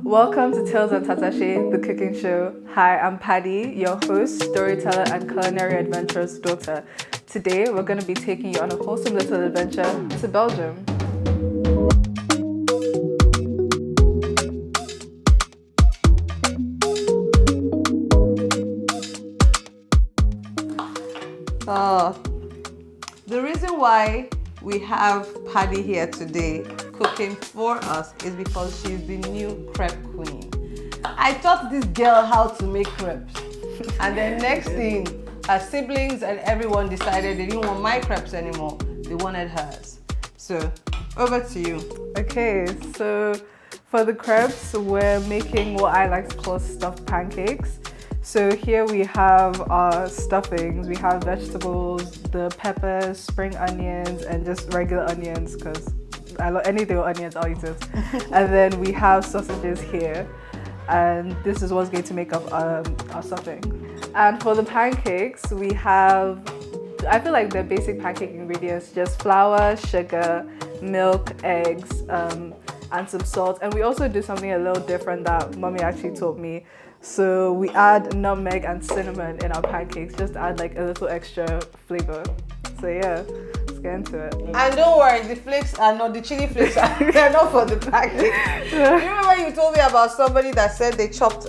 Welcome to Tales and Tatase, the cooking show. Hi, I'm Paddy, your host, storyteller, and culinary adventurer's daughter. Today, we're going to be taking you on a wholesome little adventure to Belgium. The reason why we have Paddy here today cooking for us is because she's the new crepe queen. I taught this girl how to make crepes, and then next thing, her siblings and everyone decided they didn't want my crepes anymore. They wanted hers. So, over to you. Okay, so for the crepes, we're making what I like to call stuffed pancakes. So here we have our stuffings. We have vegetables, the peppers, spring onions, and just regular onions because I love anything with onions, I'll eat it. And then we have sausages here. And this is what's going to make up our stuffing. And for the pancakes, we have, I feel like the basic pancake ingredients, just flour, sugar, milk, eggs, and some salt. And we also do something a little different that mommy actually taught me. So we add nutmeg and cinnamon in our pancakes, just to add like a little extra flavor. So yeah, let's get into it. And don't worry, the flakes are not, the chili flakes they're not for the pancake. You remember you told me about somebody that said they chopped,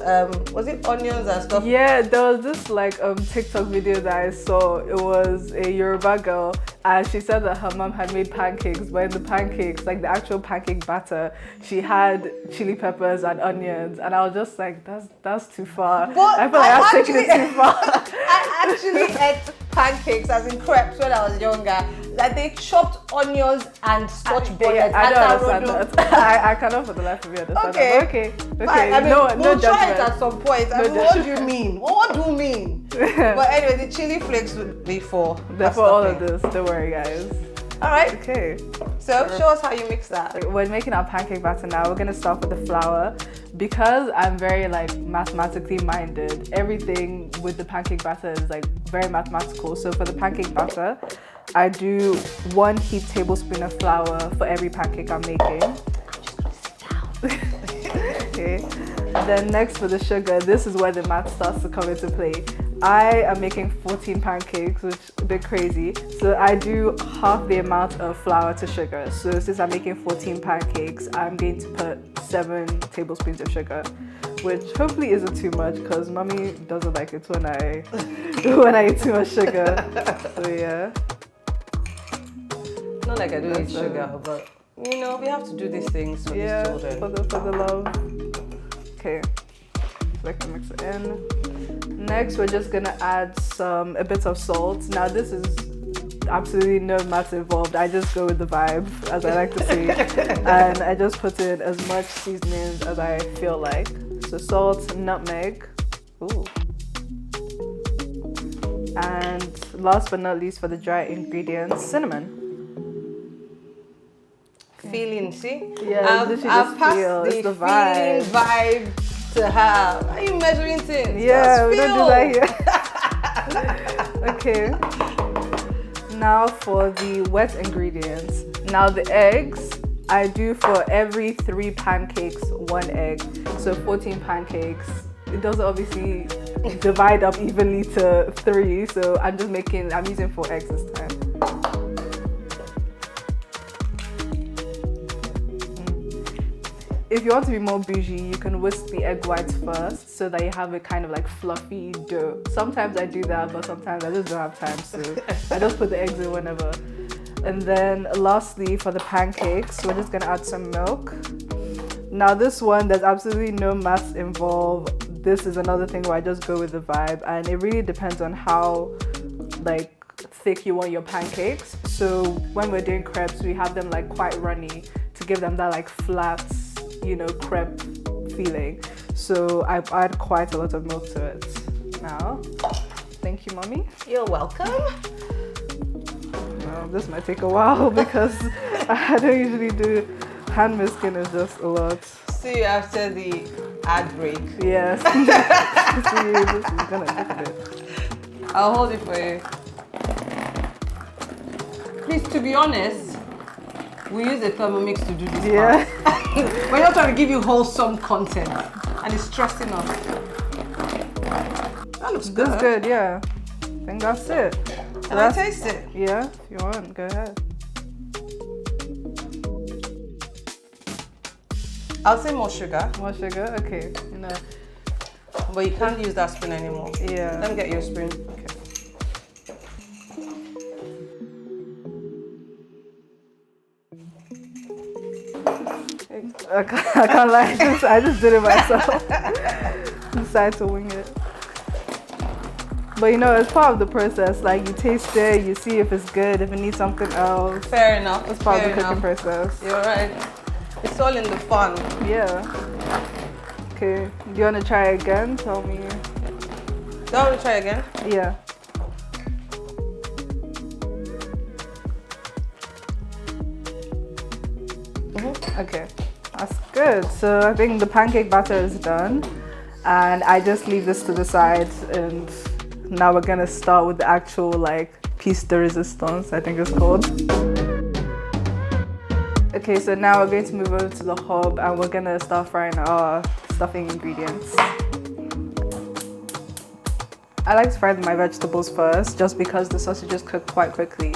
was it onions and stuff? Yeah, there was this like TikTok video that I saw. It was a Yoruba girl and she said that her mom had made pancakes, but in the pancakes, like the actual pancake batter, she had chili peppers and onions, and I was just like, that's too far. But I feel like I've taken it too far. I actually ate pancakes as in crepes when I was younger. Like they chopped onions and scotch bonnet. I don't understand that. I cannot for the life of me understand that. Okay. Fine. I mean, we'll try it at some point. I mean, what do you mean? What do you mean? But anyway, the chili flakes would be for. They're for all of this. Don't worry, guys. All right. Okay. So show us how you mix that. We're making our pancake batter now. We're gonna start with the flour. Because I'm very like mathematically minded, everything with the pancake batter is like very mathematical. So for the pancake batter, I do 1 heaped tablespoon of flour for every pancake I'm making. I'm just gonna sit down. Okay. Then next for the sugar, this is where the math starts to come into play. I am making 14 pancakes, which is a bit crazy. So I do half the amount of flour to sugar. So since I'm making 14 pancakes, I'm going to put 7 tablespoons of sugar, which hopefully isn't too much because mommy doesn't like it when I eat too much sugar. So yeah. Not like I do eat sugar, but you know, we have to do these things for these children. for the love. Okay, like to mix it in. Next, we're just gonna add a bit of salt. Now this is absolutely no math involved. I just go with the vibe, as I like to say, and I just put in as much seasonings as I feel like. So salt, nutmeg, and last but not least for the dry ingredients, cinnamon. Feeling, see? Yeah, I've passed the feeling vibe to her. Are you measuring things? Yeah, we don't do that here. Okay. Now for the wet ingredients. Now the eggs, I do for every 3 pancakes, 1 egg. So 14 pancakes. It doesn't obviously divide up evenly to 3. So I'm using 4 eggs this time. If you want to be more bougie, you can whisk the egg whites first so that you have a kind of like fluffy dough. Sometimes I do that, but sometimes I just don't have time, so I just put the eggs in whenever. And then lastly, for the pancakes, we're just gonna add some milk. Now this one, there's absolutely no maths involved. This is another thing where I just go with the vibe, and it really depends on how like thick you want your pancakes. So when we're doing crepes, we have them like quite runny to give them that like flat, crepe feeling. So I add quite a lot of milk to it now. Thank you, mommy. You're welcome. Well, this might take a while because I don't usually do hand whisking. Is just a lot. See you after the ad break. Yes. This is gonna take a bit. I'll hold it for you. Please, to be honest, We use a Thermomix to do this. Yeah. We're not trying to give you wholesome content, and it's stressing us. That looks good. That's good, yeah. I think that's it. So Can I taste it? Yeah, if you want, go ahead. I'll say more sugar. More sugar? Okay. You know. But you can't use that spoon anymore. Yeah. Let me get your spoon. Okay. I can't lie, I just did it myself. Decided to wing it. But you know, it's part of the process. Like, you taste it, you see if it's good, if it needs something else. Fair enough. It's part of the cooking process. You're right. It's all in the fun. Yeah. Okay. Do you want to try again? Tell me. Do you want to try again? Yeah. Okay, that's good. So I think the pancake batter is done, and I just leave this to the side, and now we're gonna start with the actual like piece de resistance, I think it's called. Okay, so now we're going to move over to the hob, and we're gonna start frying our stuffing ingredients. I like to fry my vegetables first, just because the sausages cook quite quickly.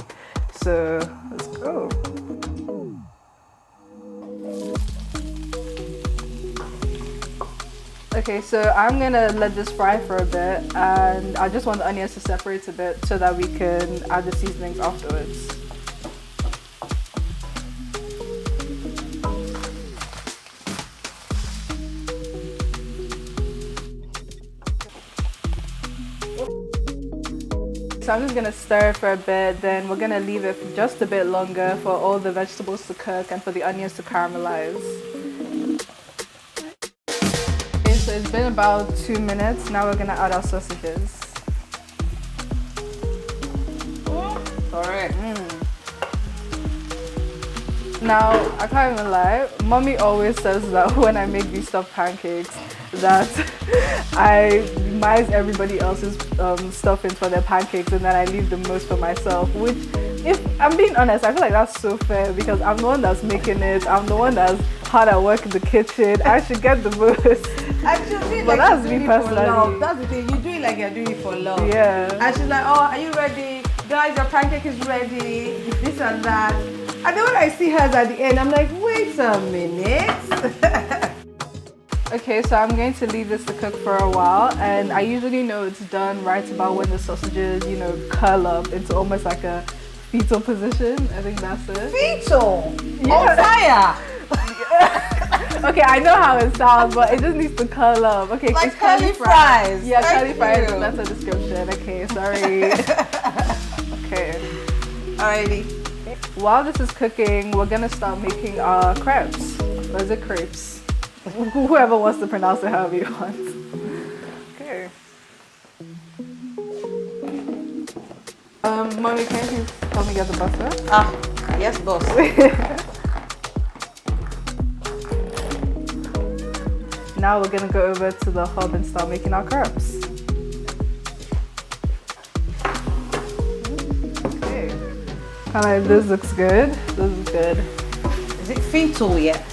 So let's go. Okay, so I'm gonna let this fry for a bit, and I just want the onions to separate a bit so that we can add the seasonings afterwards. So I'm just gonna stir it for a bit, then we're gonna leave it for just a bit longer for all the vegetables to cook and for the onions to caramelize. So it's been about 2 minutes. Now we're gonna add our sausages. Alright. Now, I can't even lie, mommy always says that when I make these stuffed pancakes that I minimize everybody else's stuffings for their pancakes and then I leave the most for myself, which, if I'm being honest, I feel like that's so fair because I'm the one that's making it, I'm the one that's hard at work in the kitchen, I should get the most. Actually, But like that's you're me doing it for personally. love. That's the thing. You do it like you're doing it for love. Yeah. And she's like, "Oh, are you ready, guys? Your pancake is ready. This and that." And then when I see hers at the end, I'm like, "Wait a minute." Okay, so I'm going to leave this to cook for a while, and I usually know it's done right about when the sausages, you know, curl up into almost like a fetal position. I think that's it. Fetal. Yeah. On fire. Okay, I know how it sounds, but it just needs to curl up. Okay, Like it's curly curly fries. Yeah, Thank curly fries. you. That's a description. Okay, sorry. Okay. Alrighty. While this is cooking, we're gonna start making our crepes. Or is it crepes? Whoever wants to pronounce it however you want. Okay. Mommy, can you please help me get the butter? Ah, yes, boss. Now we're gonna go over to the hob and start making our crepes. Okay. Kind of like this looks good. This is good. Is it fetal yet?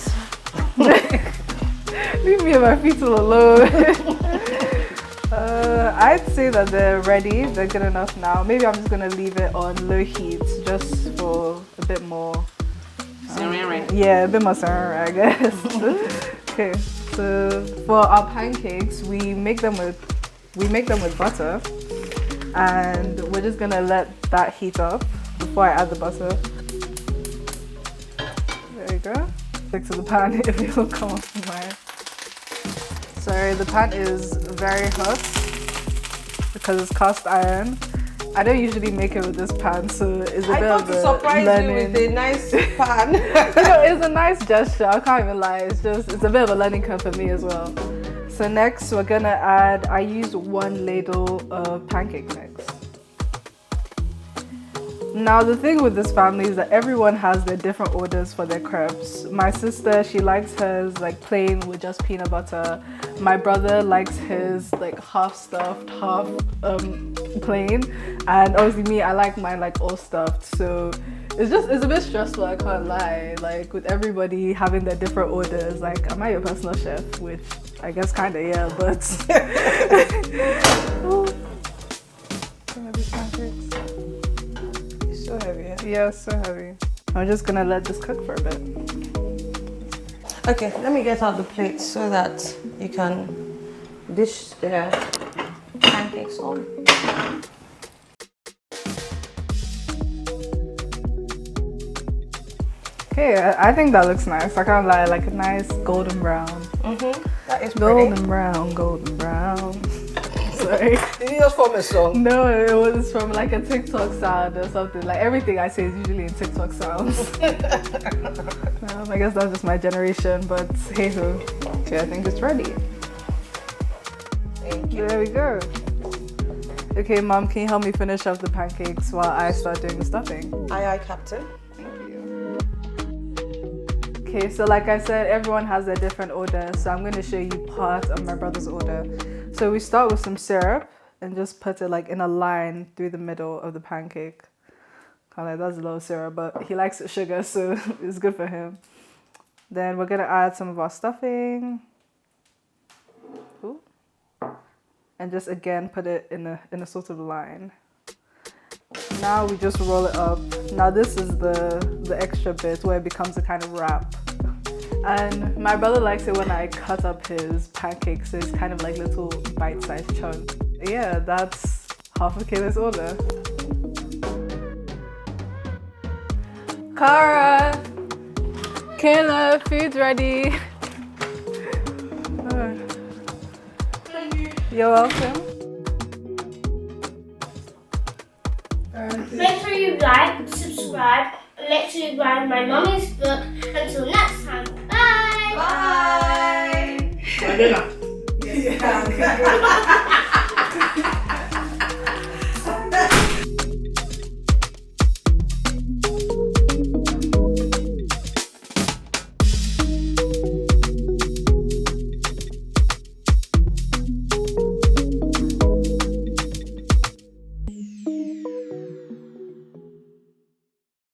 Leave me and my fetal alone. I'd say that they're ready. They're good enough now. Maybe I'm just gonna leave it on low heat just for a bit more. Yeah, a bit more stir, I guess. Okay. So for our pancakes, we make them with butter, and we're just gonna let that heat up before I add the butter. There you go. Stick to the pan if it will come off my. Sorry, the pan is very hot because it's cast iron. I don't usually make it with this pan, so it's a bit of a surprise learning. you with a nice pan. You know, it's a nice gesture, I can't even lie. It's a bit of a learning curve for me as well. So next we're gonna add, I use 1 ladle of pancake mix. Now the thing with this family is that everyone has their different orders for their crepes. My sister, she likes hers like plain with just peanut butter. My brother likes his like half stuffed, half plain. And obviously me, I like mine like all stuffed. So it's a bit stressful, I can't lie. Like with everybody having their different orders. Like, am I your personal chef? Which I guess kinda yeah, but oh. These pancakes. It's so heavy. Yeah? Yeah, it's so heavy. I'm just gonna let this cook for a bit. Okay, let me get out the plate so that you can dish the pancakes on. Okay, I think that looks nice. I can't lie, like a nice golden brown. That is Golden pretty. brown, golden brown. Sorry. Did you just form a song? No, it was from like a TikTok sound or something. Like everything I say is usually in TikTok sounds. I guess that's just my generation, but hey ho. Okay, I think it's ready. Thank you. There we go. Okay, Mom, can you help me finish up the pancakes while I start doing the stuffing? Aye, Captain. Okay, so like I said, everyone has their different order, so I'm going to show you part of my brother's order. So we start with some syrup and just put it like in a line through the middle of the pancake. Kind of like that's a little syrup, but he likes sugar, so it's good for him. Then we're going to add some of our stuffing. Ooh. And just again put it in a sort of line. Now we just roll it up. Now this is the extra bit where it becomes a kind of wrap. And my brother likes it when I cut up his pancakes, so it's kind of like little bite-sized chunks. Yeah, that's half of Kayla's order. Cara! Kayla, food's ready. You're welcome. Make sure you like, subscribe, and make sure you buy my mummy's book. Until next time, bye! Bye!